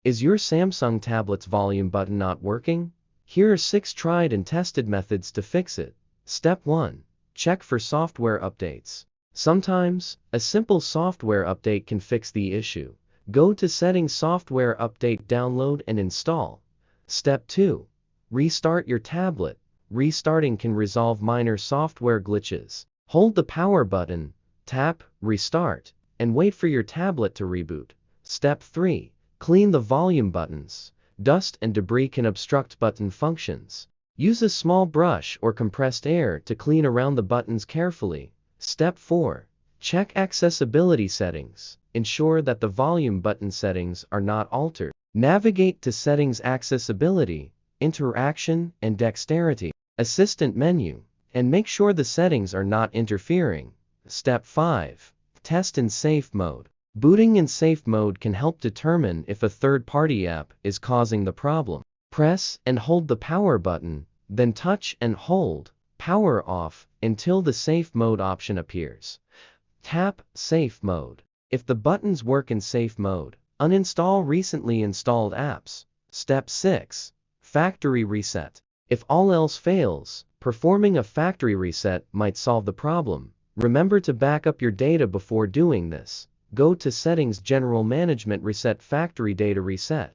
Is your Samsung tablet's volume button not working? Here are 6 tried and tested methods to fix it. Step 1. Check for software updates. Sometimes, a simple software update can fix the issue. Go to Settings, Software Update, download and install. Step 2. Restart your tablet. Restarting can resolve minor software glitches. Hold the power button, tap Restart, and wait for your tablet to reboot. Step 3. Clean the volume buttons. Dust and debris can obstruct button functions. Use a small brush or compressed air to clean around the buttons carefully. Step 4. Check accessibility settings. Ensure that the volume button settings are not altered. Navigate to Settings, Accessibility, Interaction and Dexterity, Assistant menu, and make sure the settings are not interfering. Step 5. Test in safe mode. Booting in safe mode can help determine if a third-party app is causing the problem. Press and hold the power button, then touch and hold Power Off until the safe mode option appears. Tap Safe Mode. If the buttons work in safe mode, uninstall recently installed apps. Step 6. Factory reset. If all else fails, performing a factory reset might solve the problem. Remember to back up your data before doing this. Go to Settings, General Management, Reset Factory Data Reset.